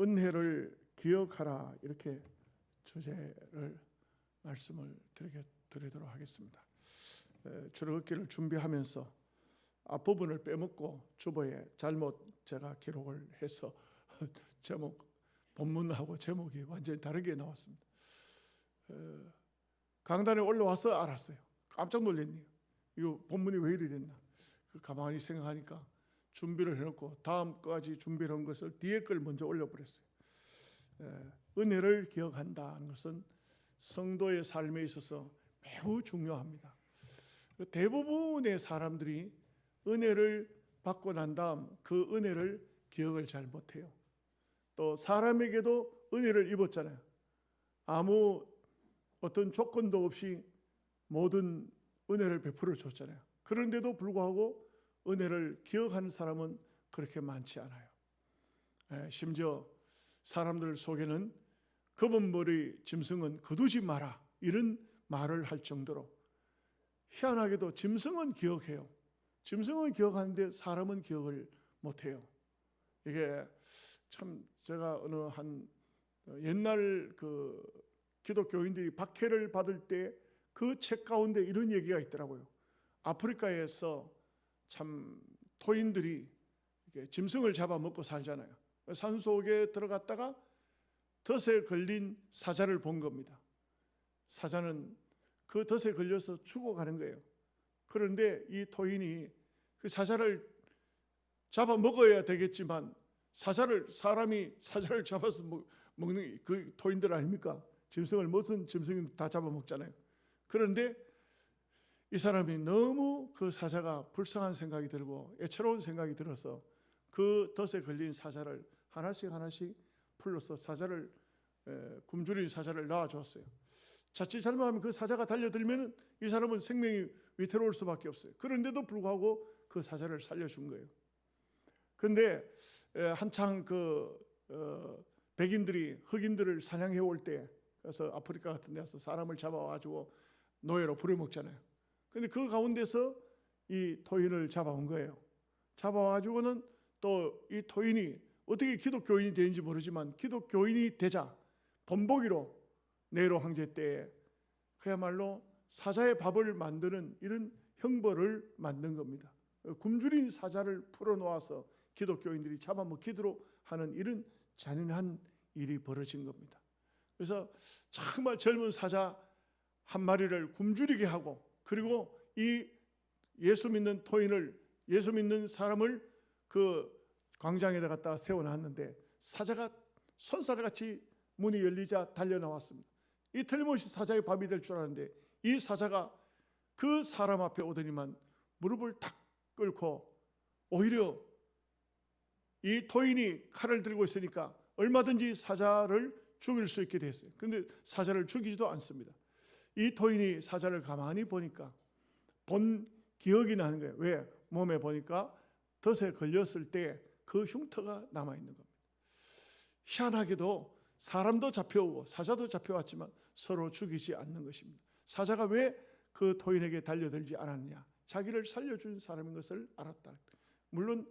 은혜를 기억하라, 이렇게 주제를 말씀을 드리도록 하겠습니다. 출애굽기를 준비하면서 앞부분을 빼먹고 주보에 잘못 제가 기록을 해서 본문하고 제목이 완전히 다르게 나왔습니다. 강단에 올라와서 알았어요. 깜짝 놀랐네요. 이거 본문이 왜 이리 됐나. 가만히 생각하니까 준비를 해놓고 다음까지 준비를 한 것을 뒤에 걸 먼저 올려버렸어요. 은혜를 기억한다는 것은 성도의 삶에 있어서 매우 중요합니다. 대부분의 사람들이 은혜를 받고 난 다음 그 은혜를 기억을 잘 못해요. 또 사람에게도 은혜를 입었잖아요. 아무 어떤 조건도 없이 모든 은혜를 베풀어 줬잖아요. 그런데도 불구하고 은혜를 기억하는 사람은 그렇게 많지 않아요. 심지어 사람들 속에는 검은 머리 짐승은 거두지 마라, 이런 말을 할 정도로 희한하게도 짐승은 기억해요. 짐승은 기억하는데 사람은 기억을 못해요. 이게 참 제가 어느 한 옛날 그 기독교인들이 박해를 받을 때 그 책 가운데 이런 얘기가 있더라고요. 아프리카에서 참 토인들이 짐승을 잡아먹고 살잖아요. 산속에 들어갔다가 덫에 걸린 사자를 본 겁니다. 사자는 그 덫에 걸려서 죽어가는 거예요. 그런데 이 토인이 그 사자를 잡아먹어야 되겠지만 사람이 사자를 잡아서 먹는 그 토인들 아닙니까? 짐승을 무슨 짐승이 다 잡아먹잖아요. 그런데 이 사람이 너무 그 사자가 불쌍한 생각이 들고 애처로운 생각이 들어서 그 덫에 걸린 사자를 하나씩 풀러서 굶주린 사자를 낳아줬어요. 자칫 잘못하면 그 사자가 달려들면 이 사람은 생명이 위태로울 수밖에 없어요. 그런데도 불구하고 그 사자를 살려준 거예요. 그런데 한창 백인들이 흑인들을 사냥해 올 때, 그래서 아프리카 같은 데서 사람을 잡아가지고 노예로 부려먹잖아요. 근데 그 가운데서 이 토인을 잡아온 거예요. 잡아와가지고는 또 이 토인이 어떻게 기독교인이 되는지 모르지만 기독교인이 되자 본보기로 네로 황제 때에 그야말로 사자의 밥을 만드는 이런 형벌을 만든 겁니다. 굶주린 사자를 풀어놓아서 기독교인들이 잡아먹히도록 하는 이런 잔인한 일이 벌어진 겁니다. 그래서 정말 젊은 사자 한 마리를 굶주리게 하고, 그리고 이 예수 믿는 토인을, 예수 믿는 사람을 그 광장에다 갖다 세워놨는데 사자가 손사래같이 문이 열리자 달려나왔습니다. 이 틀림없이 사자의 밥이 될 줄 알았는데 이 사자가 그 사람 앞에 오더니만 무릎을 탁 꿇고 오히려 이 토인이 칼을 들고 있으니까 얼마든지 사자를 죽일 수 있게 됐어요. 그런데 사자를 죽이지도 않습니다. 이 토인이 사자를 가만히 보니까 본 기억이 나는 거예요. 왜? 몸에 보니까 덫에 걸렸을 때 그 흉터가 남아있는 겁니다. 희한하게도 사람도 잡혀오고 사자도 잡혀왔지만 서로 죽이지 않는 것입니다. 사자가 왜 그 토인에게 달려들지 않았느냐? 자기를 살려준 사람인 것을 알았다. 물론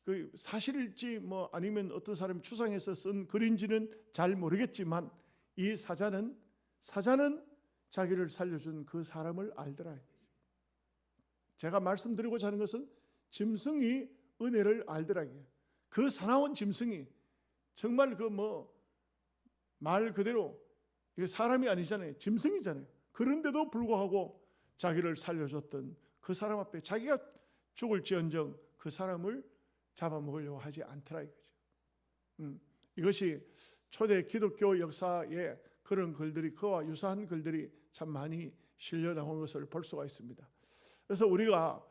그 사실일지 아니면 어떤 사람이 추상해서 쓴 글인지는 잘 모르겠지만 이 사자는 자기를 살려준 그 사람을 알더라. 제가 말씀드리고자 하는 것은 짐승이 은혜를 알더라. 그 사나운 짐승이 정말 말 그대로 사람이 아니잖아요. 짐승이잖아요. 그런데도 불구하고 자기를 살려줬던 그 사람 앞에 자기가 죽을지언정 그 사람을 잡아먹으려고 하지 않더라 이거죠. 이것이 초대 기독교 역사에 그런 글들이, 그와 유사한 글들이 참 많이 실려 나온 것을 볼 수가 있습니다. 그래서 우리가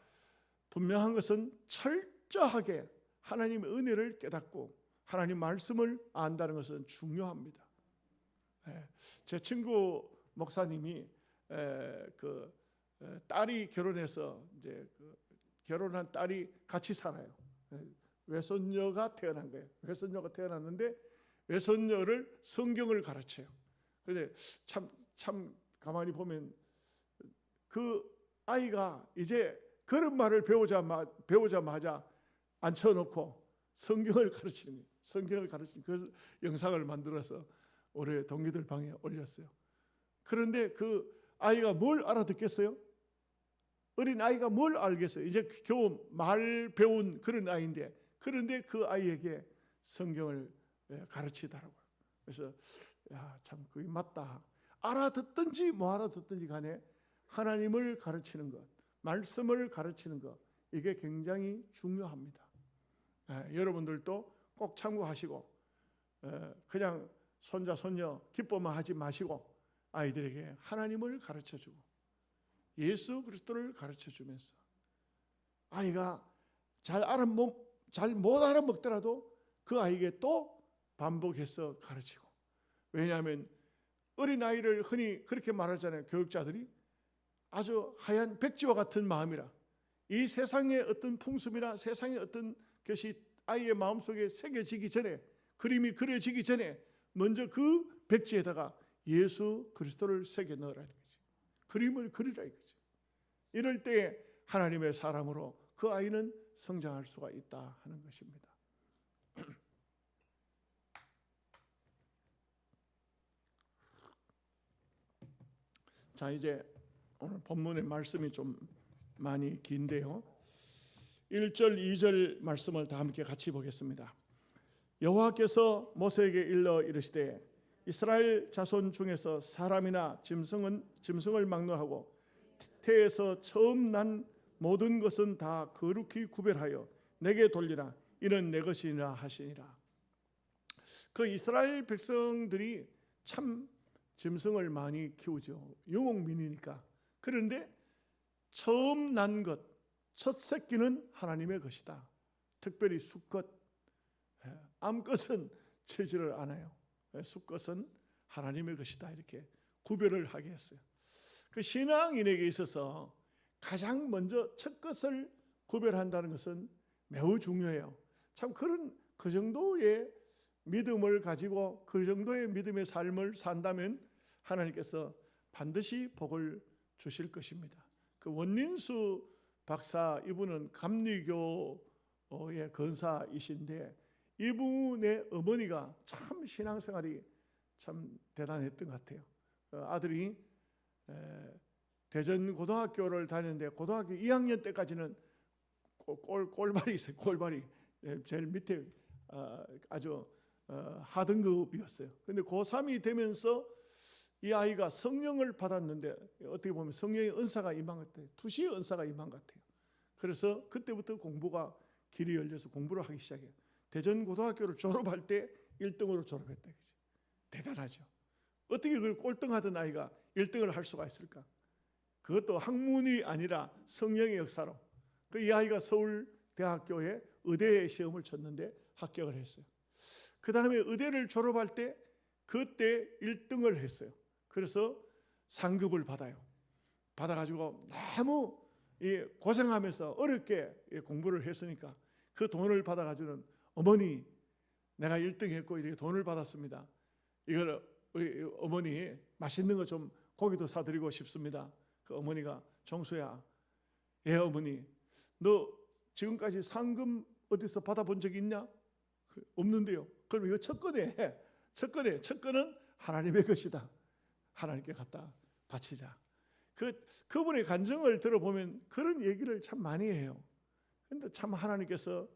분명한 것은 철저하게 하나님의 은혜를 깨닫고 하나님 말씀을 안다는 것은 중요합니다. 제 친구 목사님이 딸이 결혼해서 이제 결혼한 딸이 같이 살아요. 외손녀가 태어난 거예요. 외손녀가 태어났는데 외손녀를 성경을 가르쳐요. 그런데 참 가만히 보면 그 아이가 이제 그런 말을 배우자마자 앉혀놓고 성경을 가르치는 거예요. 성경을 가르친 그 영상을 만들어서 올해 동기들 방에 올렸어요. 그런데 그 아이가 뭘 알아듣겠어요? 어린 아이가 뭘 알겠어요? 이제 겨우 말 배운 그런 아이인데, 그런데 그 아이에게 성경을 가르치더라고요. 그래서 참 그게 맞다. 알아듣든지 뭐 알아듣든지 간에 하나님을 가르치는 것, 말씀을 가르치는 것, 이게 굉장히 중요합니다. 여러분들도 꼭 참고하시고 그냥 손자 손녀 기뻐만 하지 마시고 아이들에게 하나님을 가르쳐주고 예수 그리스도를 가르쳐주면서 아이가 잘 못 알아먹더라도 그 아이에게 또 반복해서 가르치고, 왜냐하면 어린아이를 흔히 그렇게 말하잖아요. 교육자들이 아주 하얀 백지와 같은 마음이라, 이 세상의 어떤 풍습이나 세상의 어떤 것이 아이의 마음속에 새겨지기 전에, 그림이 그려지기 전에 먼저 그 백지에다가 예수 그리스도를 새겨 넣으라는 거지. 그림을 그리라 이거지. 이럴 때 하나님의 사람으로 그 아이는 성장할 수가 있다 하는 것입니다. 자, 이제 오늘 본문의 말씀이 좀 많이 긴데요, 1절 2절 말씀을 다 함께 같이 보겠습니다. 여호와께서 모세에게 일러 이르시되 이스라엘 자손 중에서 사람이나 짐승을 막론하고 태에서 처음 난 모든 것은 다 거룩히 구별하여 내게 돌리라. 이는 내 것이니라 하시니라. 그 이스라엘 백성들이 참 짐승을 많이 키우죠. 유목민이니까. 그런데 처음 난 것, 첫 새끼는 하나님의 것이다. 특별히 수컷, 암컷은 채지를 않아요. 수컷은 하나님의 것이다. 이렇게 구별을 하게 했어요. 그 신앙인에게 있어서 가장 먼저 첫 것을 구별한다는 것은 매우 중요해요. 참 그 정도의 믿음을 가지고 그 정도의 믿음의 삶을 산다면 하나님께서 반드시 복을 주실 것입니다. 그 원린수 박사, 이분은 감리교의 권사이신데 이분의 어머니가 참 신앙생활이 참 대단했던 것 같아요. 아들이 대전 고등학교를 다녔는데 고등학교 2학년 때까지는 꼴발이 있어요. 꼴발이 제일 밑에 아주 하등급이었어요. 근데 고3이 되면서 이 아이가 성령을 받았는데 어떻게 보면 성령의 은사가 임한 것 같아요. 투시의 은사가 임한 것 같아요. 그래서 그때부터 공부가 길이 열려서 공부를 하기 시작해요. 대전 고등학교를 졸업할 때 1등으로 졸업했다. 대단하죠. 어떻게 그 꼴등하던 아이가 1등을 할 수가 있을까? 그것도 학문이 아니라 성령의 역사로. 이 아이가 서울대학교에 의대 시험을 쳤는데 합격을 했어요. 그 다음에 의대를 졸업할 때 그때 1등을 했어요. 그래서 상급을 받아가지고 너무 고생하면서 어렵게 공부를 했으니까 그 돈을 받아가지고는 어머니, 내가 1등 했고 이렇게 돈을 받았습니다. 이걸 우리 어머니 맛있는 거 좀 고기도 사드리고 싶습니다. 그 어머니가 정수야, 예 어머니, 너 지금까지 상금 어디서 받아본 적이 있냐? 없는데요. 그럼 이거 첫 건은 하나님의 것이다. 하나님께 갖다 바치자. 그분의 간증을 들어보면 그런 얘기를 참 많이 해요. 그런데 참 하나님께서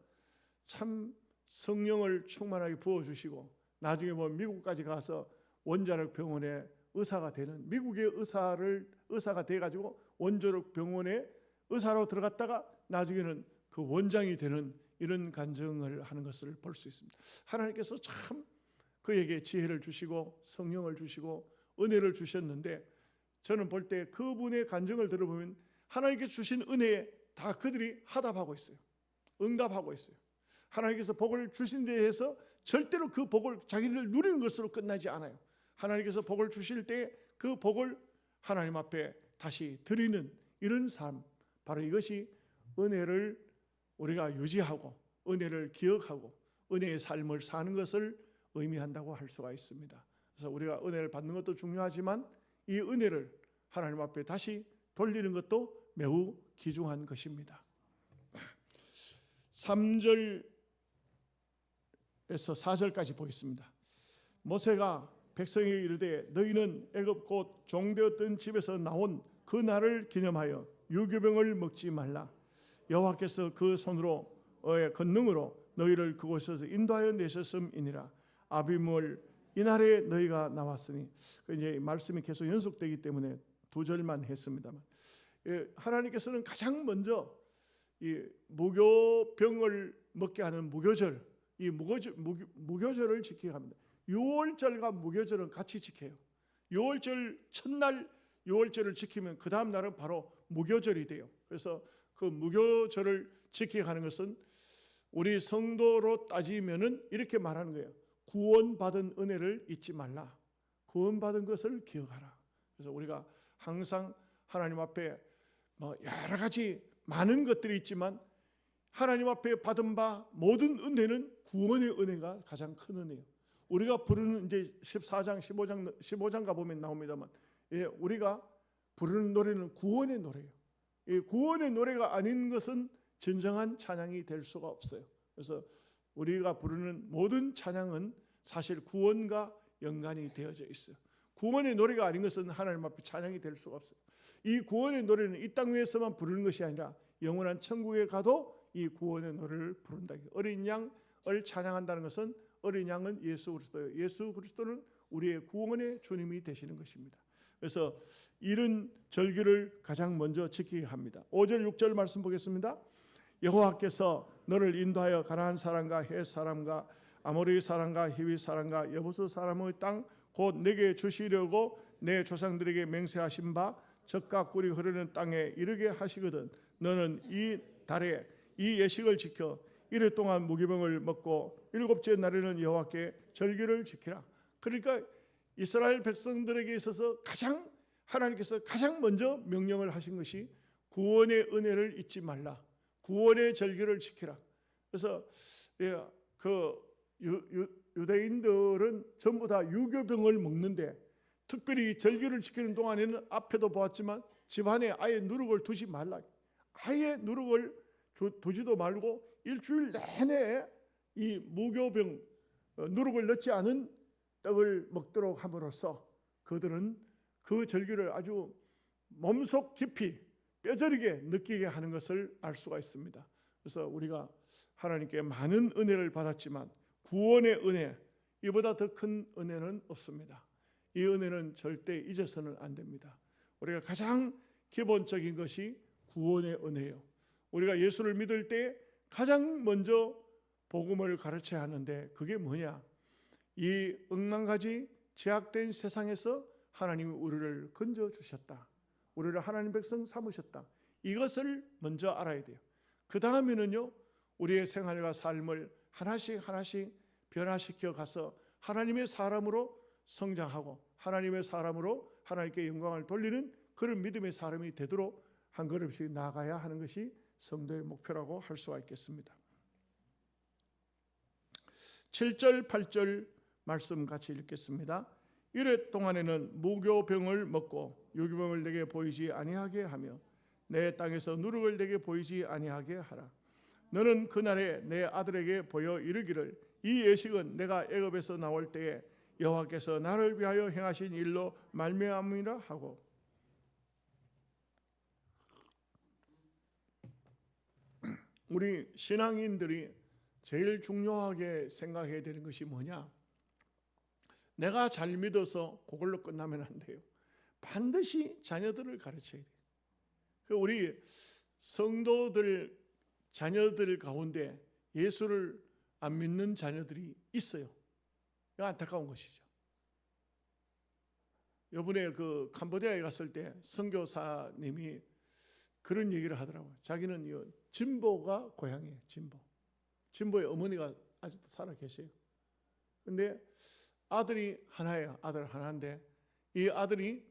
참 성령을 충만하게 부어주시고 나중에 미국까지 가서 원자력 병원에 의사가 되는, 미국의 의사가 돼가지고 원자력 병원에 의사로 들어갔다가 나중에는 그 원장이 되는 이런 간증을 하는 것을 볼 수 있습니다. 하나님께서 참 그에게 지혜를 주시고 성령을 주시고 은혜를 주셨는데, 저는 볼 때 그분의 간증을 들어보면 하나님께 주신 은혜에 다 그들이 화답하고 있어요. 응답하고 있어요. 하나님께서 복을 주신 데에 해서 절대로 그 복을 자기들 누리는 것으로 끝나지 않아요. 하나님께서 복을 주실 때 그 복을 하나님 앞에 다시 드리는 이런 삶, 바로 이것이 은혜를 우리가 유지하고 은혜를 기억하고 은혜의 삶을 사는 것을 의미한다고 할 수가 있습니다. 그래서 우리가 은혜를 받는 것도 중요하지만 이 은혜를 하나님 앞에 다시 돌리는 것도 매우 귀중한 것입니다. 3절 4절까지 보겠습니다. 모세가 백성에게 이르되 너희는 애굽 곧 종되었던 집에서 나온 그 날을 기념하여 유교병을 먹지 말라. 여호와께서 그 손으로 권능으로 너희를 그곳에서 인도하여 내셨음이니라. 아비므을 이날에 너희가 나왔으니, 이제 말씀이 계속 연속되기 때문에 2절만 했습니다만, 하나님께서는 가장 먼저 이 무교병을 먹게 하는 무교절, 이 무교절을 지키게 합니다. 6월절과 무교절은 같이 지켜요. 6월절 첫날 6월절을 지키면 그 다음 날은 바로 무교절이 돼요. 그래서 그 무교절을 지키게 하는 것은 우리 성도로 따지면은 이렇게 말하는 거예요. 구원받은 은혜를 잊지 말라. 구원받은 것을 기억하라. 그래서 우리가 항상 하나님 앞에 여러 가지 많은 것들이 있지만 하나님 앞에 받은 바 모든 은혜는 구원의 은혜가 가장 큰 은혜예요. 우리가 부르는 이제 14장, 15장 가보면 나옵니다만, 우리가 부르는 노래는 구원의 노래예요. 이 구원의 노래가 아닌 것은 진정한 찬양이 될 수가 없어요. 그래서 우리가 부르는 모든 찬양은 사실 구원과 연관이 되어져 있어요. 구원의 노래가 아닌 것은 하나님 앞에 찬양이 될 수가 없어요. 이 구원의 노래는 이 땅 위에서만 부르는 것이 아니라 영원한 천국에 가도 이 구원의 노래를 부른다. 어린 양을 찬양한다는 것은 어린 양은 예수 그리스도예요. 예수 그리스도는 우리의 구원의 주님이 되시는 것입니다. 그래서 이런 절기를 가장 먼저 지키게 합니다. 5절 6절 말씀 보겠습니다. 여호와께서 너를 인도하여 가나안 사람과 헷 사람과 아모리 사람과 히위 사람과 여부스 사람의 땅 곧 내게 주시려고 내 조상들에게 맹세하신 바 젖과 꿀이 흐르는 땅에 이르게 하시거든 너는 이 달에 이 예식을 지켜 이래 동안 무교병을 먹고 일곱째 날에는 여호와께 절기를 지키라. 그러니까 이스라엘 백성들에게 있어서 하나님께서 가장 먼저 명령을 하신 것이 구원의 은혜를 잊지 말라. 구원의 절기를 지키라. 그래서 유대인들은 전부 다 유교병을 먹는데, 특별히 절기를 지키는 동안에는 앞에도 보았지만 집안에 아예 누룩을 두지 말라. 아예 누룩을 두지도 말고 일주일 내내 이 무교병, 누룩을 넣지 않은 떡을 먹도록 함으로써 그들은 그 절기를 아주 몸속 깊이 뼈저리게 느끼게 하는 것을 알 수가 있습니다. 그래서 우리가 하나님께 많은 은혜를 받았지만 구원의 은혜, 이보다 더 큰 은혜는 없습니다. 이 은혜는 절대 잊어서는 안 됩니다. 우리가 가장 기본적인 것이 구원의 은혜예요. 우리가 예수를 믿을 때 가장 먼저 복음을 가르쳐야 하는데 그게 뭐냐? 이 억만가지 제약된 세상에서 하나님이 우리를 건져주셨다. 우리를 하나님 백성 삼으셨다. 이것을 먼저 알아야 돼요. 그 다음에는요, 우리의 생활과 삶을 하나씩 변화시켜 가서 하나님의 사람으로 성장하고 하나님의 사람으로 하나님께 영광을 돌리는 그런 믿음의 사람이 되도록 한 걸음씩 나아가야 하는 것이 성도의 목표라고 할 수가 있겠습니다. 7절 8절 말씀 같이 읽겠습니다. 이래 동안에는 무교병을 먹고 유교병을 내게 보이지 아니하게 하며 내 땅에서 누룩을 내게 보이지 아니하게 하라. 너는 그날에 내 아들에게 보여 이르기를 이 예식은 내가 애굽에서 나올 때에 여호와께서 나를 위하여 행하신 일로 말미암음이라 하고. 우리 신앙인들이 제일 중요하게 생각해야 되는 것이 뭐냐? 내가 잘 믿어서 그걸로 끝나면 안 돼요. 반드시 자녀들을 가르쳐야 돼요. 우리 성도들 자녀들 가운데 예수를 안 믿는 자녀들이 있어요. 안타까운 것이죠. 이번에 그 캄보디아에 갔을 때 선교사님이 그런 얘기를 하더라고요. 자기는 진보가 고향이에요. 진보의 어머니가 아직도 살아 계세요. 근데 아들이 하나예요. 아들 하나인데 이 아들이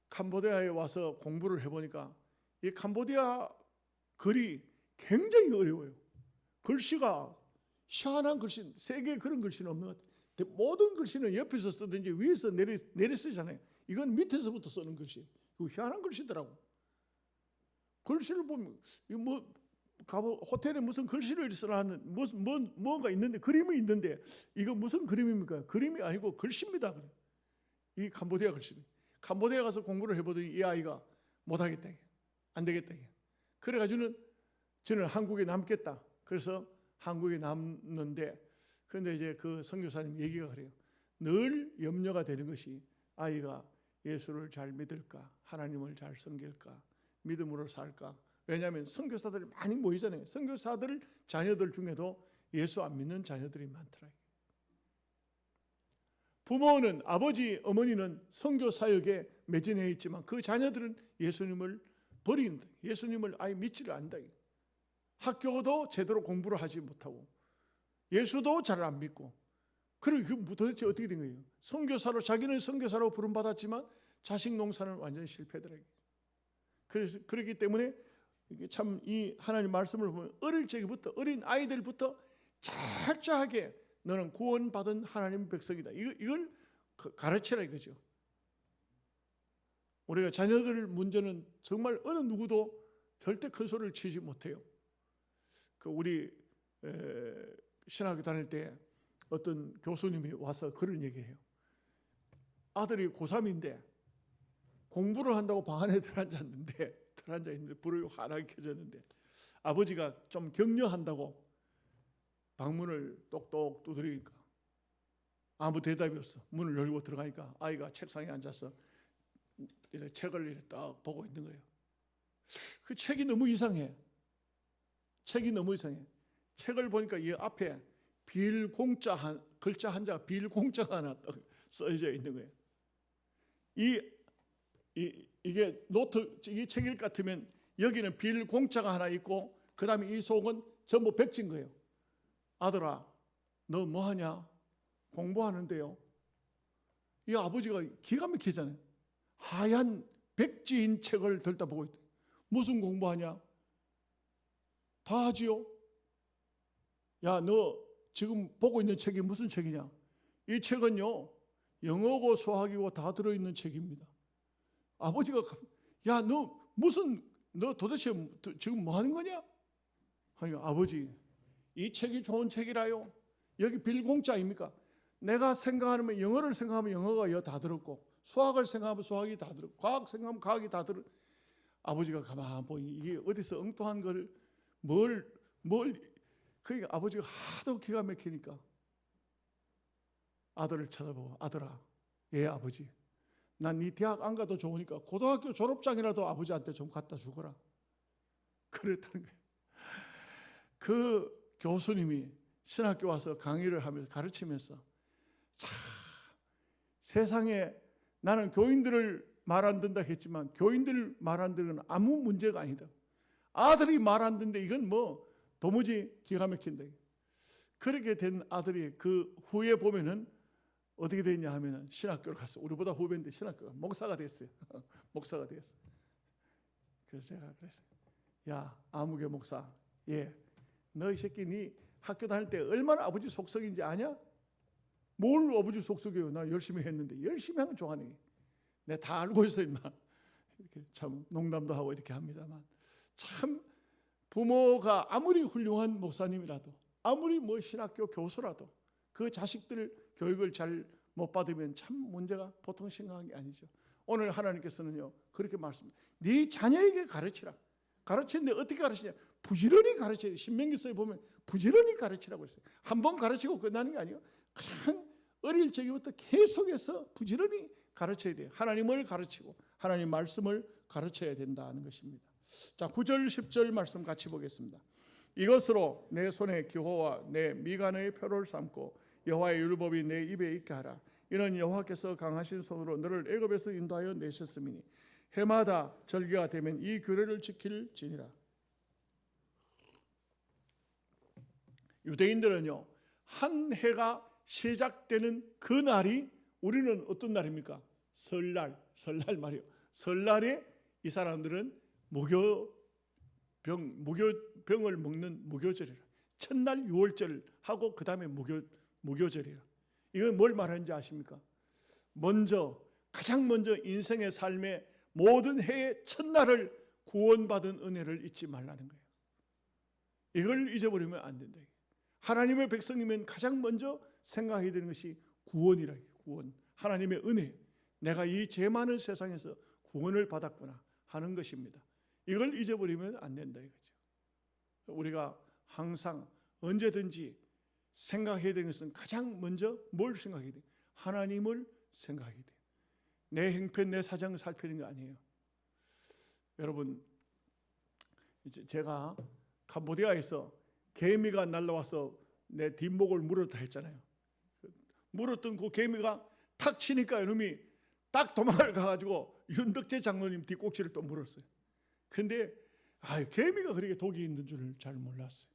캄보디아에 와서 공부를 해보니까 이 캄보디아 글이 굉장히 어려워요. 글씨가 희한한 글씨, 세계에 그런 글씨는 없는 것 같아요. 모든 글씨는 옆에서 쓰든지 위에서 내리 쓰잖아요. 이건 밑에서부터 쓰는 글씨. 이거 희한한 글씨더라고. 글씨를 보면 호텔에 무슨 글씨를 쓰라는 뭔가 있는데, 그림이 있는데 이거 무슨 그림입니까? 그림이 아니고 글씨입니다. 이 캄보디아 글씨. 캄보디아 가서 공부를 해보더니 이 아이가 못하겠다, 안 되겠다. 그래가지고는 저는 한국에 남겠다. 그래서 한국에 남는데, 그런데 이제 그 선교사님 얘기가 그래요. 늘 염려가 되는 것이 아이가 예수를 잘 믿을까, 하나님을 잘 섬길까, 믿음으로 살까. 왜냐하면 선교사들이 많이 모이잖아요. 선교사들 자녀들 중에도 예수 안 믿는 자녀들이 많더라고요. 부모는, 아버지, 어머니는 선교 사역에 매진해 있지만 그 자녀들은 예수님을 버린다. 예수님을 아예 믿지를 않는다. 학교도 제대로 공부를 하지 못하고 예수도 잘 안 믿고, 그리고 도대체 어떻게 된 거예요? 선교사로, 자기는 선교사로 부름받았지만 자식 농사는 완전히 실패더라고요. 그래서 그렇기 때문에 이게 참 이 하나님 말씀을 보면 어릴 적부터, 어린 아이들부터 철저하게 너는 구원받은 하나님 백성이다, 이걸 가르치라 이거죠. 우리가 자녀들 문제는 정말 어느 누구도 절대 큰 소리를 치지 못해요. 그 우리 신학교 다닐 때 어떤 교수님이 와서 그런 얘기를 해요. 아들이 고3인데 공부를 한다고 방 안에 들어앉아 있는데 불이 환하게 켜졌는데 아버지가 좀 격려한다고 방문을 똑똑 두드리니까 아무 대답이 없어. 문을 열고 들어가니까 아이가 책상에 앉아서 이렇게 책을 이렇게 딱 보고 있는 거예요. 그 책이 너무 이상해. 책을 보니까 이 앞에 빌공자 글자 한자, 빌공자가 하나 써져 있는 거예요. 이게 노트, 이 책일 것 같으면 여기는 빌공자가 하나 있고 그 다음에 이 속은 전부 백지인 거예요. 아들아, 너 뭐하냐? 공부하는데요. 이 아버지가 기가 막히잖아요. 하얀 백지인 책을 들다 보고 있다. 무슨 공부하냐? 다 하지요. 야, 너 지금 보고 있는 책이 무슨 책이냐? 이 책은요, 영어고 수학이고 다 들어있는 책입니다. 아버지가, 야, 너 도대체 지금 뭐 하는 거냐? 그러니까 아버지, 이 책이 좋은 책이라요. 여기 빌공자입니까? 내가 생각하면, 영어를 생각하면 영어가 다 들었고, 수학을 생각하면 수학이 다 들었고, 과학 생각하면 과학이 다 들었고. 아버지가 가만 보니 이게 어디서 엉뚱한 걸 그러니까 아버지가 하도 기가 막히니까 아들을 쳐다보고, 아들아, 예 아버지, 난 네 대학 안 가도 좋으니까 고등학교 졸업장이라도 아버지한테 좀 갖다 주거라. 그랬다는 거예요. 그 교수님이 신학교 와서 강의를 하면서 가르치면서, 참 세상에 나는 교인들을 말 안 듣는다 했지만 교인들 말 안 듣는 건 아무 문제가 아니다. 아들이 말 안 듣는데 이건 뭐 도무지 기가 막힌다. 그렇게 된 아들이 그 후에 보면은 어떻게 됐냐 하면은 신학교를 갔어. 우리보다 후배인데 신학교가 목사가 됐어요. 목사가 됐어. 그래서 제가 그랬어요. 야, 아무개 목사, 예, 너 이 새끼 네 학교 다닐 때 얼마나 아버지 속썩인지 아냐? 뭘 아버지 속썩여요? 나 열심히 했는데. 열심히 하면 좋아하네. 내가 다 알고 있어 임마. 이렇게 참 농담도 하고 이렇게 합니다만, 참 부모가 아무리 훌륭한 목사님이라도, 아무리 뭐 신학교 교수라도 그 자식들 교육을 잘 못 받으면 참 문제가 보통 심각한 게 아니죠. 오늘 하나님께서는요 그렇게 말씀합니다. 네 자녀에게 가르치라. 가르치는데 어떻게 가르치냐? 부지런히 가르쳐야 돼. 신명기서에 보면 부지런히 가르치라고 했어요. 한 번 가르치고 끝나는 게 아니에요. 그냥 어릴 적부터 계속해서 부지런히 가르쳐야 돼요. 하나님을 가르치고 하나님 말씀을 가르쳐야 된다는 것입니다. 자, 9절 10절 말씀 같이 보겠습니다. 이것으로 내 손의 기호와 내 미간의 표를 삼고 여호와의 율법이 내 입에 있게 하라. 이는 여호와께서 강하신 손으로 너를 애굽에서 인도하여 내셨음이니 해마다 절기가 되면 이 규례를 지킬지니라. 유대인들은요, 한 해가 시작되는 그 날이 우리는 어떤 날입니까? 설날 말이에요. 설날에 이 사람들은 무교병을 먹는 무교절이라. 첫날 유월절 하고 그 다음에 무교절이라. 이건 뭘 말하는지 아십니까? 가장 먼저 인생의 삶의 모든 해의 첫날을 구원받은 은혜를 잊지 말라는 거예요. 이걸 잊어버리면 안 된다. 하나님의 백성이면 가장 먼저 생각해야 되는 것이 구원이라. 구원, 하나님의 은혜. 내가 이 죄 많은 세상에서 구원을 받았구나 하는 것입니다. 이걸 잊어버리면 안 된다 이거죠. 우리가 항상 언제든지 생각해야 되는 것은 가장 먼저 뭘 생각해야 돼요? 하나님을 생각해야 돼요. 내 행편, 내 사정을 살피는 게 아니에요. 여러분, 이제 제가 캄보디아에서 개미가 날라와서 내 뒷목을 물었다 했잖아요. 물었던 그 개미가 탁 치니까 이놈이 딱 도망을 가가지고 윤덕재 장로님 뒷꼭지를 또 물었어요. 근데 개미가 그렇게 독이 있는 줄 잘 몰랐어요.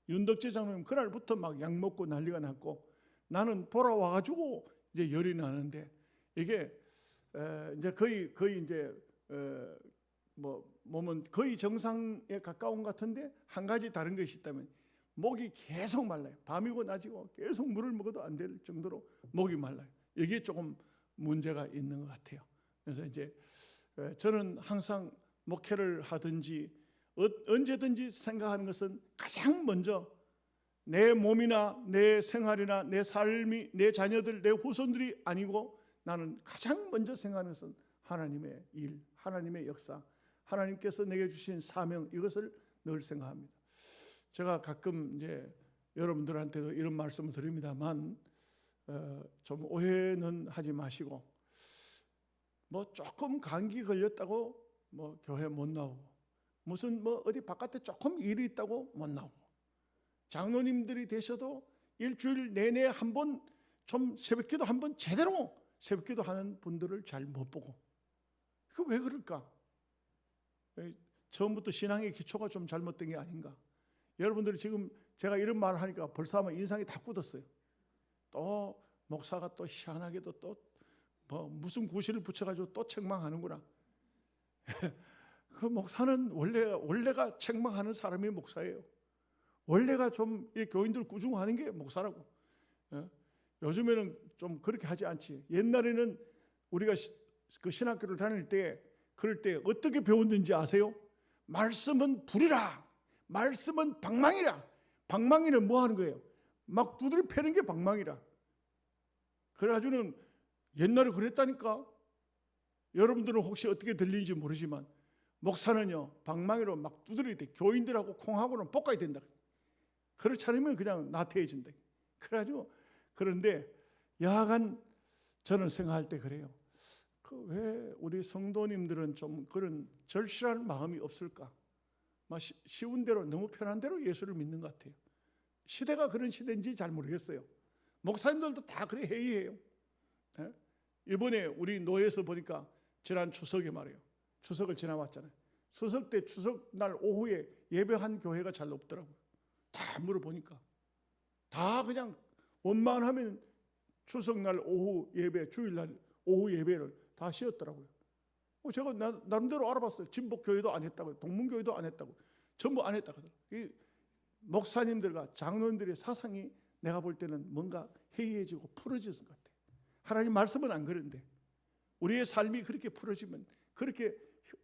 윤덕재 장로님 그날부터 막 약 먹고 난리가 났고, 나는 돌아와가지고 이제 열이 나는데, 이게 이제 거의 이제 뭐 몸은 거의 정상에 가까운 것 같은데, 한 가지 다른 것이 있다면 목이 계속 말라요. 밤이고 낮이고 계속 물을 먹어도 안 될 정도로 목이 말라요. 이게 조금 문제가 있는 것 같아요. 그래서 이제 저는 항상 목회를 하든지 언제든지 생각하는 것은 가장 먼저 내 몸이나 내 생활이나 내 삶이, 내 자녀들, 내 후손들이 아니고, 나는 가장 먼저 생각하는 것은 하나님의 일, 하나님의 역사, 하나님께서 내게 주신 사명, 이것을 늘 생각합니다. 제가 가끔 이제 여러분들한테도 이런 말씀을 드립니다만, 좀 오해는 하지 마시고, 뭐 조금 감기 걸렸다고 뭐 교회 못 나오고, 무슨 뭐 어디 바깥에 조금 일이 있다고 못 나오고, 장로님들이 되셔도 일주일 내내 한 번 좀 새벽기도 한 번 제대로 새벽기도 하는 분들을 잘 못 보고, 그 왜 그럴까? 처음부터 신앙의 기초가 좀 잘못된 게 아닌가? 여러분들이 지금 제가 이런 말을 하니까 벌써 아마 인상이 다 굳었어요. 또 목사가 또 희한하게도 또 뭐 무슨 구실을 붙여가지고 또 책망하는구나. 그 목사는 원래가 책망하는 사람이 목사예요. 원래가 좀 이 교인들 꾸중하는 게 목사라고. 요즘에는 좀 그렇게 하지 않지. 옛날에는 우리가 그 신학교를 다닐 때, 그럴 때 어떻게 배웠는지 아세요? 말씀은 불이라, 말씀은 방망이라. 방망이는 뭐 하는 거예요? 막 두드려 패는 게 방망이라. 그래가지고는 옛날에 그랬다니까. 여러분들은 혹시 어떻게 들리는지 모르지만, 목사는요 방망이로 막 두드릴 때 교인들하고 콩하고는 볶아야 된다. 그렇지 않으면 그냥 나태해진다. 그래가지고, 그런데 야간 저는 생각할 때 그래요. 그 왜 우리 성도님들은 좀 그런 절실한 마음이 없을까? 막 쉬운 대로, 너무 편한 대로 예수를 믿는 것 같아요. 시대가 그런 시대인지 잘 모르겠어요. 목사님들도 다 그래 회의해요. 이번에 우리 노예에서 보니까 지난 추석에 말이에요. 추석을 지나왔잖아요. 추석 때, 추석 날 오후에 예배한 교회가 잘 없더라고요. 다 물어보니까 다 그냥 원만하면 추석 날 오후 예배, 주일날 오후 예배를 다 쉬었더라고요. 제가 나름대로 알아봤어요. 진복교회도 안 했다고, 동문교회도 안 했다고, 전부 안 했다고 하더라고요. 목사님들과 장로님들의 사상이 내가 볼 때는 뭔가 해이해지고 풀어지는 것 같아요. 하나님 말씀은 안 그런데 우리의 삶이 그렇게 풀어지면, 그렇게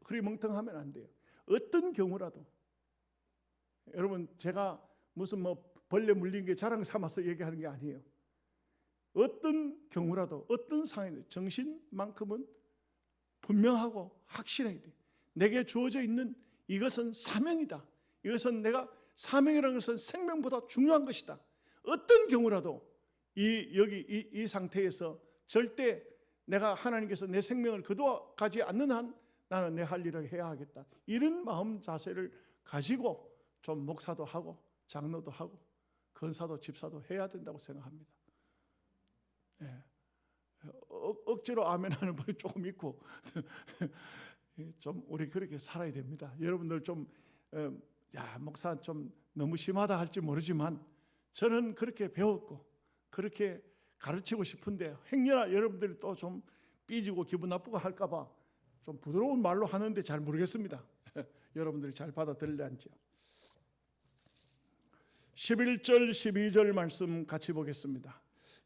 흐리멍텅하면 안 돼요. 어떤 경우라도, 여러분 제가 무슨 뭐 벌레 물린 게 자랑 삼아서 얘기하는 게 아니에요. 어떤 경우라도, 어떤 상황에도 정신만큼은 분명하고 확실해야 돼요. 내게 주어져 있는 이것은 사명이다. 이것은 내가, 사명이라는 것은 생명보다 중요한 것이다. 어떤 경우라도 이 상태에서 절대 내가 하나님께서 내 생명을 거두어가지 않는 한 나는 내 할 일을 해야 하겠다. 이런 마음 자세를 가지고 좀 목사도 하고 장로도 하고 권사도 집사도 해야 된다고 생각합니다. 억지로 아멘하는 분이 조금 있고 좀 우리 그렇게 살아야 됩니다. 여러분들 좀 목사 좀 너무 심하다 할지 모르지만 저는 그렇게 배웠고 그렇게 가르치고 싶은데, 행여나 여러분들이 또 좀 삐지고 기분 나쁘고 할까봐 좀 부드러운 말로 하는데 잘 모르겠습니다. 여러분들이 잘 받아들일런지요. 11절 12절 말씀 같이 보겠습니다.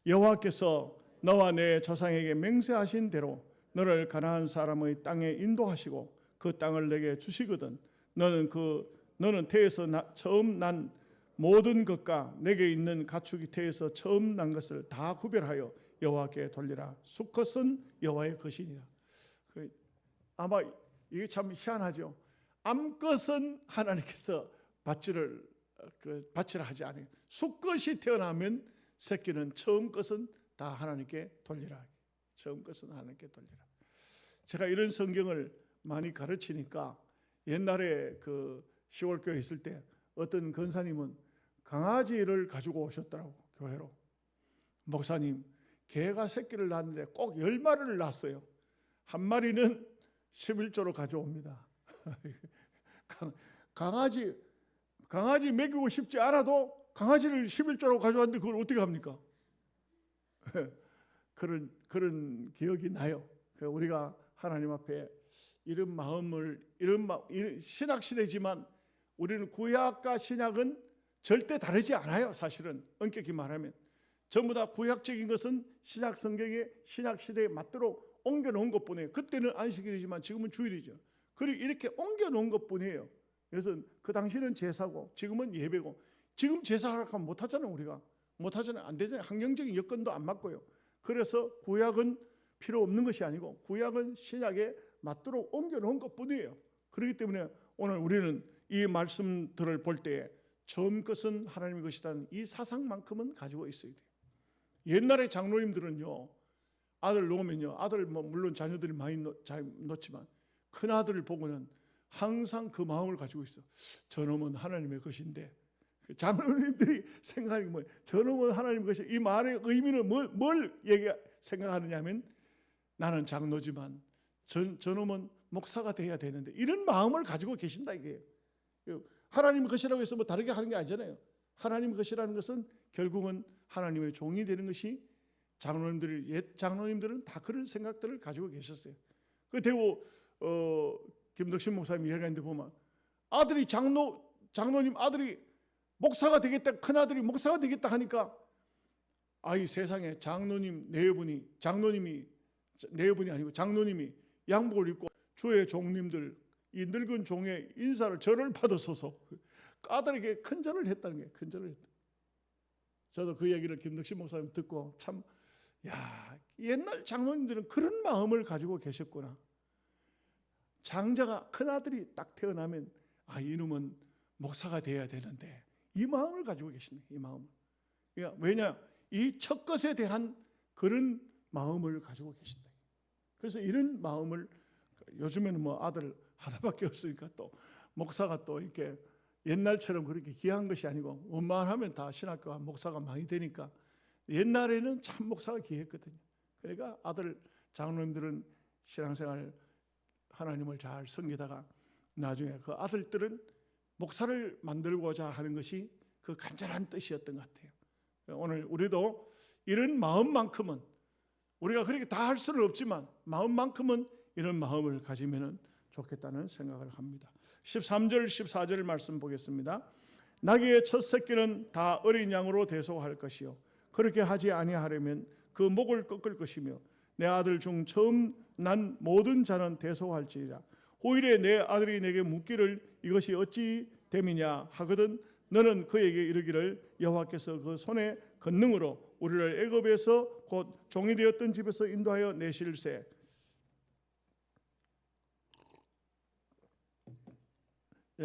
여호와께서 너와 내 조상에게 맹세하신 대로 너를 가나안 사람의 땅에 인도하시고 그 땅을 내게 주시거든 너는 그 너는 태에서 처음 난 모든 것과 내게 있는 가축이 태에서 처음 난 것을 다 구별하여 여호와께 돌리라. 수컷은 여호와의 것이니라. 아마 이게 참 희한하죠. 암것은 하나님께서 바치라 하지 않아요. 수컷이 태어나면 새끼는 처음 것은 다 하나님께 돌리라. 처음 것은 하나님께 돌리라. 제가 이런 성경을 많이 가르치니까 옛날에 그 시골교회 있을 때 어떤 권사님은 강아지를 가지고 오셨더라고, 교회로. 목사님, 개가 새끼를 낳았는데 꼭 10마리를 낳았어요. 한 마리는 11조로 가져옵니다. 강아지 먹이고 싶지 않아도 강아지를 11조로 가져왔는데 그걸 어떻게 합니까? 그런 기억이 나요. 우리가 하나님 앞에 이런 마음을, 신약 시대지만 우리는 구약과 신약은 절대 다르지 않아요. 사실은 엄격히 말하면 전부 다 구약적인 것은 신약 성경에, 신약 시대에 맞도록 옮겨놓은 것뿐이에요. 그때는 안식일이지만 지금은 주일이죠. 그리고 이렇게 옮겨놓은 것뿐이에요. 그래서 그 당시는 제사고 지금은 예배고, 지금 제사하라고 하면 못하잖아요. 우리가 못하잖아요. 안 되잖아요. 환경적인 여건도 안 맞고요. 그래서 구약은 필요 없는 것이 아니고 구약은 신약에 맞도록 옮겨놓은 것뿐이에요. 그렇기 때문에 오늘 우리는 이 말씀들을 볼 때에 처음 것은 하나님의 것이라는 이 사상만큼은 가지고 있어야 돼요. 옛날에 장로님들은요, 아들 놓으면요, 아들 물론 자녀들이 많이 놓지만 큰 아들을 보고는 항상 그 마음을 가지고 있어. 저놈은 하나님의 것인데. 장로님들이 생각하는 게 뭐예요? 저놈은 하나님의 것이, 이 말의 의미는 뭘 생각하느냐 하면, 나는 장로지만 저놈은 목사가 돼야 되는데, 이런 마음을 가지고 계신다 이게요. 하나님의 것이라고 해서 뭐 다르게 하는 게 아니잖아요. 하나님의 것이라는 것은 결국은 하나님의 종이 되는 것이, 옛 장로님들은 다 그런 생각들을 가지고 계셨어요. 그 대구 김덕신 목사님 이야기하는데 보면 아들이 장로님 아들이 목사가 되겠다, 큰 아들이 목사가 되겠다 하니까, 아이 세상에 장로님이 아니고 장로님이 양복을 입고 주의 종님들, 이 늙은 종의 인사를 절을 받아서서 아들에게 큰 절을 했다는 게, 큰 절을 했다. 저도 그 얘기를 김덕신 목사님 듣고 참, 옛날 장로님들은 그런 마음을 가지고 계셨구나. 장자가, 큰 아들이 딱 태어나면 이놈은 목사가 돼야 되는데, 이 마음을 가지고 계시네. 이 마음을. 왜냐? 이 첫 것에 대한 그런 마음을 가지고 계신다. 그래서 이런 마음을, 요즘에는 뭐 아들 하나밖에 없으니까 또 목사가 또 이렇게 옛날처럼 그렇게 귀한 것이 아니고 웬만하면 다 신학교가 목사가 많이 되니까, 옛날에는 참 목사가 귀했거든요. 그러니까 아들 장로님들은 신앙생활 하나님을 잘 섬기다가 나중에 그 아들들은 목사를 만들고자 하는 것이 그 간절한 뜻이었던 것 같아요. 오늘 우리도 이런 마음만큼은, 우리가 그렇게 다 할 수는 없지만 마음만큼은 이런 마음을 가지면 좋겠다는 생각을 합니다. 13절 14절 말씀 보겠습니다. 나귀의 첫 새끼는 다 어린 양으로 대속할 것이요, 그렇게 하지 아니하려면 그 목을 꺾을 것이며, 내 아들 중 처음 난 모든 자는 대속할지니라. 후일에 내 아들이 내게 묻기를 이것이 어찌 됨이냐 하거든 너는 그에게 이르기를 여호와께서 그 손의 권능으로 우리를 애굽에서 곧 종이 되었던 집에서 인도하여 내실세.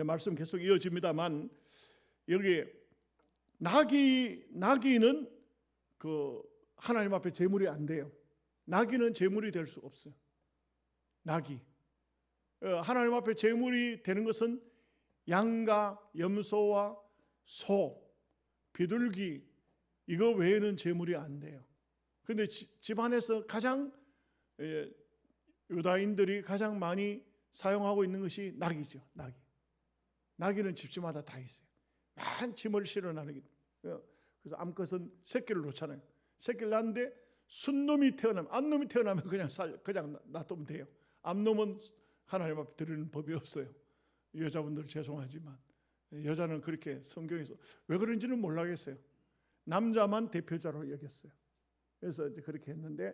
말씀 계속 이어집니다만, 여기 나귀는 그 하나님 앞에 제물이 안 돼요. 나귀는 제물이 될 수 없어요. 나귀. 하나님 앞에 제물이 되는 것은 양과 염소와 소, 비둘기, 이거 외에는 제물이 안 돼요. 그런데 집안에서 가장 유다인들이 가장 많이 사용하고 있는 것이 나귀죠. 나귀는 집집마다 다 있어요. 많은 짐을 실어 나르기. 그래서 암컷은 새끼를 놓잖아요. 새끼를 낳는데 암놈이 태어나면 그냥 놔두면 돼요. 암놈은 하나님 앞에 드리는 법이 없어요. 여자분들 죄송하지만 여자는 그렇게 성경에서 왜 그런지는 몰라겠어요. 남자만 대표자로 여겼어요. 그래서 이제 그렇게 했는데,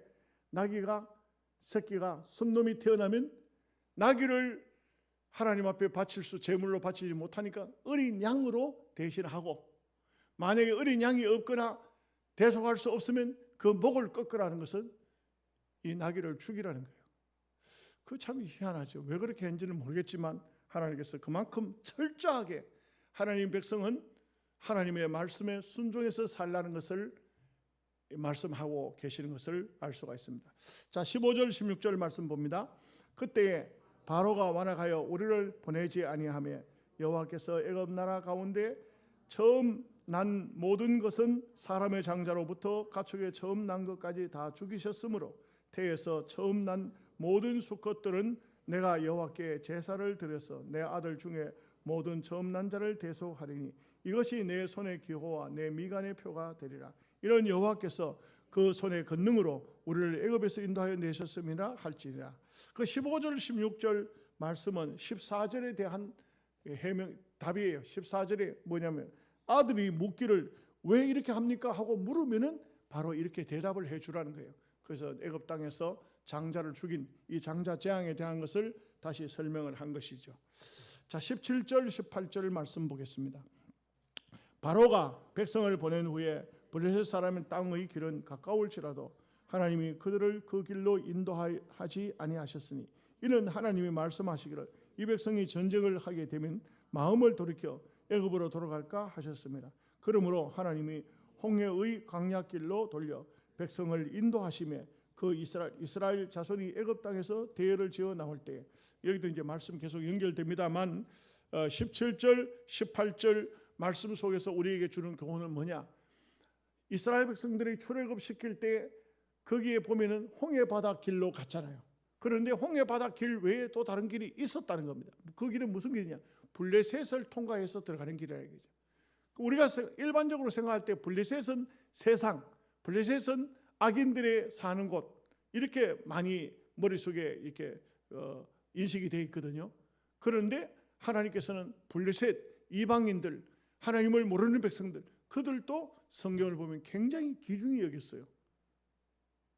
새끼가 순놈이 태어나면 나귀를 하나님 앞에 바칠 수 제물로 바치지 못하니까 어린 양으로 대신하고, 만약에 어린 양이 없거나 대속할 수 없으면 그 목을 꺾으라는 것은 이 나귀를 죽이라는 거예요. 그 참 희한하죠. 왜 그렇게 했는지는 모르겠지만 하나님께서 그만큼 철저하게 하나님 백성은 하나님의 말씀에 순종해서 살라는 것을 말씀하고 계시는 것을 알 수가 있습니다. 자, 15절 16절 말씀 봅니다. 그때에 바로가 완악하여 우리를 보내지 아니하며 여호와께서 애굽 나라 가운데 처음 난 모든 것은 사람의 장자로부터 가축의 처음 난 것까지 다 죽이셨으므로 태에서 처음 난 모든 수컷들은 내가 여호와께 제사를 드려서 내 아들 중에 모든 처음 난 자를 대속하리니 이것이 내 손의 기호와 내 미간의 표가 되리라. 이런 여호와께서 그 손의 권능으로 우리를 애굽에서 인도하여 내셨음이라 할지니라. 그 15절 16절 말씀은 14절에 대한 해명 답이에요. 14절에 뭐냐면 아들이 묻기를 왜 이렇게 합니까 하고 물으면은 바로 이렇게 대답을 해주라는 거예요. 그래서 애굽 땅에서 장자를 죽인 이 장자 재앙에 대한 것을 다시 설명을 한 것이죠. 자, 17절 18절 말씀 보겠습니다. 바로가 백성을 보낸 후에 블레셋 사람의 땅의 길은 가까울지라도 하나님이 그들을 그 길로 인도하지 아니하셨으니 이는 하나님이 말씀하시기를 이 백성이 전쟁을 하게 되면 마음을 돌이켜 애굽으로 돌아갈까 하셨습니다. 그러므로 하나님이 홍해의 광야길로 돌려 백성을 인도하시며 그 이스라엘 자손이 애굽 땅에서 대열을 지어 나올 때, 여기도 이제 말씀 계속 연결됩니다만 17절 18절 말씀 속에서 우리에게 주는 교훈은 뭐냐? 이스라엘 백성들이 출애굽 시킬 때 거기에 보면은 홍해 바다 길로 갔잖아요. 그런데 홍해 바다 길 외에 또 다른 길이 있었다는 겁니다. 그 길은 무슨 길이냐? 블레셋을 통과해서 들어가는 길이라 이거죠. 우리가 일반적으로 생각할 때 블레셋은 세상, 블레셋은 악인들의 사는 곳, 이렇게 많이 머릿속에 이렇게 인식이 되어 있거든요. 그런데 하나님께서는 블레셋, 이방인들, 하나님을 모르는 백성들, 그들도 성경을 보면 굉장히 귀중히 여겼어요.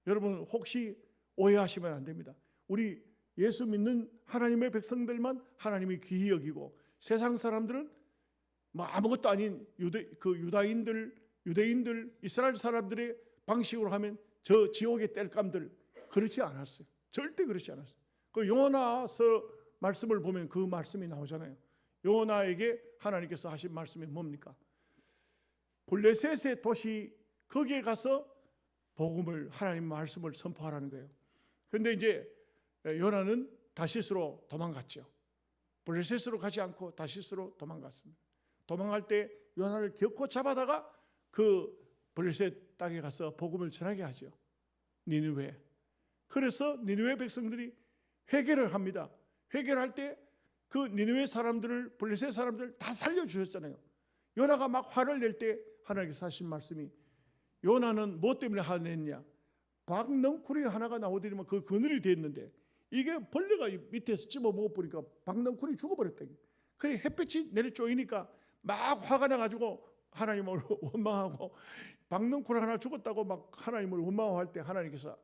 여러분 혹시 오해하시면 안 됩니다. 우리 예수 믿는 하나님의 백성들만 하나님이 귀히 여기고 세상 사람들은 뭐 아무것도 아닌 유대인들, 이스라엘 사람들의 방식으로 하면 저 지옥의 땔감들, 그렇지 않았어요. 절대 그렇지 않았어요. 그 요나서 말씀을 보면 그 말씀이 나오잖아요. 요나에게 하나님께서 하신 말씀이 뭡니까? 블레셋의 도시 거기에 가서 복음을, 하나님 말씀을 선포하라는 거예요. 그런데 이제 요나는 다시스로 도망갔죠. 블레셋으로 가지 않고 다시스로 도망갔습니다. 도망갈 때 요나를 겪고 잡아다가 그 블레셋 땅에 가서 복음을 전하게 하죠. 니느웨. 그래서 니느웨 백성들이 회개를 합니다. 회개를 할 때 그 니느웨 사람들을, 블레셋 사람들을 다 살려주셨잖아요. 요나가 막 화를 낼 때 하나님께서 하신 말씀이, 요나는 뭐 때문에 화냈냐? 박넝쿨이 하나가 나오더니만 그 그늘이 됐는데 이게 벌레가 밑에서 찝어 먹어버리니까 박넝쿨이 죽어버렸다. 그래 햇빛이 내려 쪼이니까 막 화가 나가지고 하나님을 원망하고 박넝쿨 하나 죽었다고 막 하나님을 원망할 때 하나님께서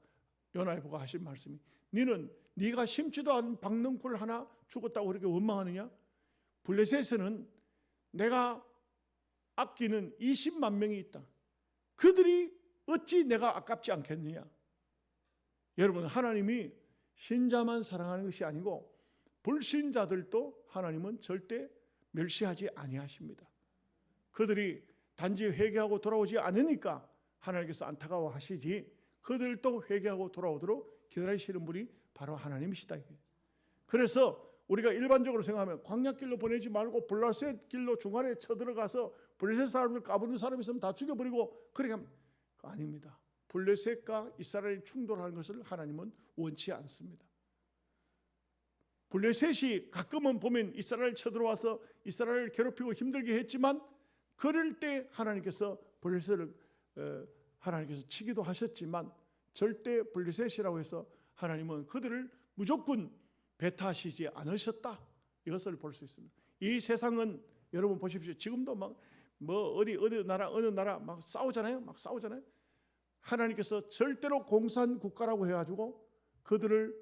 요나에 보고 하신 말씀이, 너는 네가 심지도 않은 박넝쿨 하나 죽었다고 그렇게 원망하느냐? 블레셋에는 내가 아끼는 20만 명이 있다. 그들이 어찌 내가 아깝지 않겠느냐? 여러분, 하나님이 신자만 사랑하는 것이 아니고 불신자들도 하나님은 절대 멸시하지 아니하십니다. 그들이 단지 회개하고 돌아오지 않으니까 하나님께서 안타까워하시지, 그들도 회개하고 돌아오도록 기다리시는 분이 바로 하나님이시다. 그래서 우리가 일반적으로 생각하면 광야길로 보내지 말고 블레셋 길로 중간에 쳐들어가서 블레셋 사람을 까부는 사람이 있으면 다 죽여버리고 그렇게 하면, 아닙니다. 블레셋과 이스라엘이 충돌하는 것을 하나님은 원치 않습니다. 블레셋이 가끔은 보면 이스라엘 쳐들어와서 이스라엘을 괴롭히고 힘들게 했지만 그럴 때 하나님께서 블레셋을 하나님께서 치기도 하셨지만 절대 블레셋이라고 해서 하나님은 그들을 무조건 배타하시지 않으셨다. 이것을 볼 수 있습니다. 이 세상은 여러분 보십시오. 지금도 막 뭐 어느 나라 막 싸우잖아요. 하나님께서 절대로 공산 국가라고 해가지고 그들을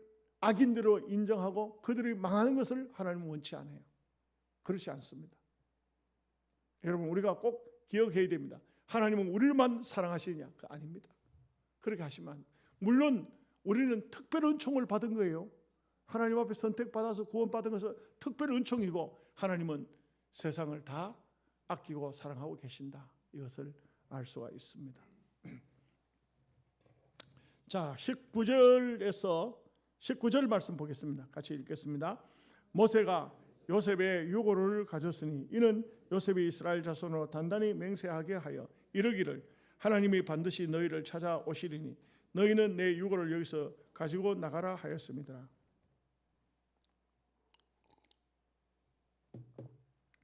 악인대로 인정하고 그들이 망하는 것을 하나님은 원치 않아요. 그렇지 않습니다. 여러분, 우리가 꼭 기억해야 됩니다. 하나님은 우리만 사랑하시느냐? 그거 아닙니다. 그렇게 하시면, 물론 우리는 특별 은총을 받은 거예요. 하나님 앞에 선택받아서 구원받은 것은 특별 은총이고, 하나님은 세상을 다 아끼고 사랑하고 계신다, 이것을 알 수가 있습니다. 자, 19절 말씀 보겠습니다. 같이 읽겠습니다. 모세가 요셉의 유고를 가졌으니 이는 요셉이 이스라엘 자손으로 단단히 맹세하게 하여 이르기를 하나님이 반드시 너희를 찾아오시리니 너희는 내 유고를 여기서 가지고 나가라 하였습니다.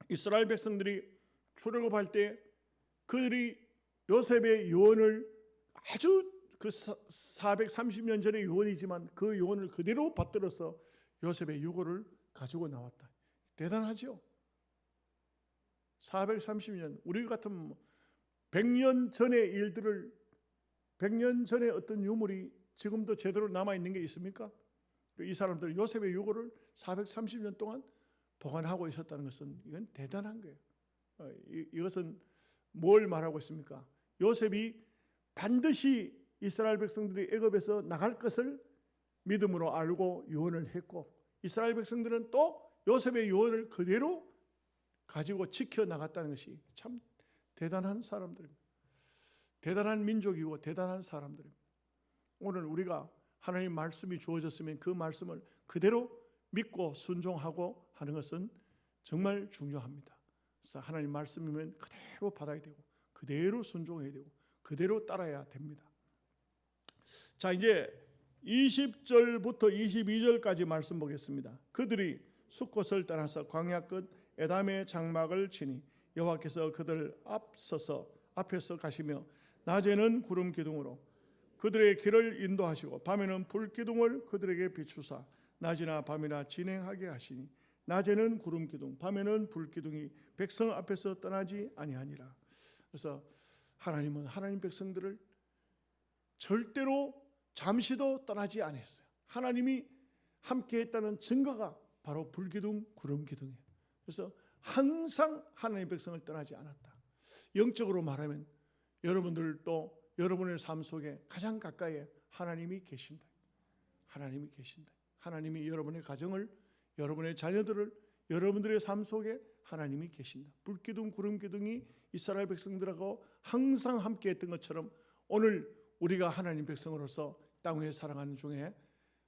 이스라엘 백성들이 출애굽할 때 그들이 요셉의 유언을 아주 그 430년 전의 유언이지만 그 유언을 그대로 받들어서 요셉의 유고를 가지고 나왔다. 대단하죠. 430년, 우리 같은 100년 전의 일들을, 100년 전의 어떤 유물이 지금도 제대로 남아있는 게 있습니까? 이 사람들 요셉의 유고를 430년 동안 보관하고 있었다는 것은 이건 대단한 거예요. 이것은 뭘 말하고 있습니까? 요셉이 반드시 이스라엘 백성들이 애굽에서 나갈 것을 믿음으로 알고 유언을 했고, 이스라엘 백성들은 또 요셉의 유언을 그대로 가지고 지켜나갔다는 것이 참 대단한 사람들입니다. 대단한 민족이고 대단한 사람들입니다. 오늘 우리가 하나님 말씀이 주어졌으면 그 말씀을 그대로 믿고 순종하고 하는 것은 정말 중요합니다. 그래서 하나님 말씀이면 그대로 받아야 되고 그대로 순종해야 되고 그대로 따라야 됩니다. 자, 이제 20절부터 22절까지 말씀 보겠습니다. 그들이 숫곳을 떠나서 광야 끝 에담의 장막을 치니 여호와께서 그들 앞에서 가시며 낮에는 구름 기둥으로 그들의 길을 인도하시고 밤에는 불 기둥을 그들에게 비추사 낮이나 밤이나 진행하게 하시니 낮에는 구름 기둥 밤에는 불 기둥이 백성 앞에서 떠나지 아니하니라. 그래서 하나님은 하나님 백성들을 절대로 잠시도 떠나지 않았어요. 하나님이 함께했다는 증거가 바로 불기둥, 구름기둥이에요. 그래서 항상 하나님 백성을 떠나지 않았다. 영적으로 말하면 여러분들도 여러분의 삶 속에 가장 가까이에 하나님이 계신다. 하나님이 계신다. 하나님이 여러분의 가정을, 여러분의 자녀들을, 여러분들의 삶 속에 하나님이 계신다. 불기둥, 구름기둥이 이스라엘 백성들하고 항상 함께했던 것처럼 오늘 우리가 하나님 백성으로서 땅 위에 살아가는 중에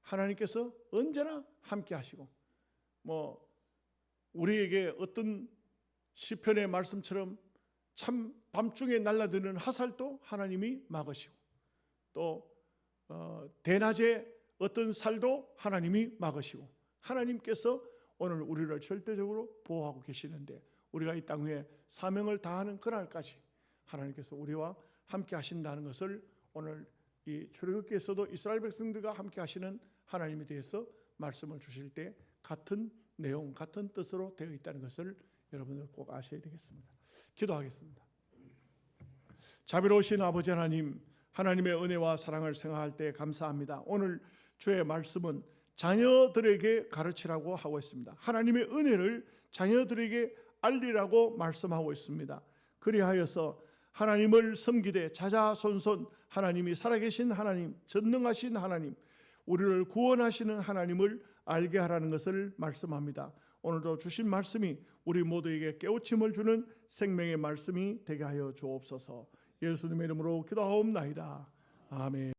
하나님께서 언제나 함께 하시고, 우리에게 어떤 시편의 말씀처럼 참 밤중에 날아드는 화살도 하나님이 막으시고, 또 대낮에 어떤 살도 하나님이 막으시고, 하나님께서 오늘 우리를 절대적으로 보호하고 계시는데, 우리가 이 땅 위에 사명을 다하는 그날까지 하나님께서 우리와 함께 하신다는 것을 오늘 이 출애굽기에서도 이스라엘 백성들과 함께 하시는 하나님에 대해서 말씀을 주실 때 같은 내용, 같은 뜻으로 되어 있다는 것을 여러분들 꼭 아셔야 되겠습니다. 기도하겠습니다. 자비로우신 아버지 하나님, 하나님의 은혜와 사랑을 생각할 때 감사합니다. 오늘 주의 말씀은 자녀들에게 가르치라고 하고 있습니다. 하나님의 은혜를 자녀들에게 알리라고 말씀하고 있습니다. 그리하여서 하나님을 섬기되 자자손손 하나님이 살아계신 하나님, 전능하신 하나님, 우리를 구원하시는 하나님을 알게 하라는 것을 말씀합니다. 오늘도 주신 말씀이 우리 모두에게 깨우침을 주는 생명의 말씀이 되게 하여 주옵소서. 예수님의 이름으로 기도하옵나이다. 아멘.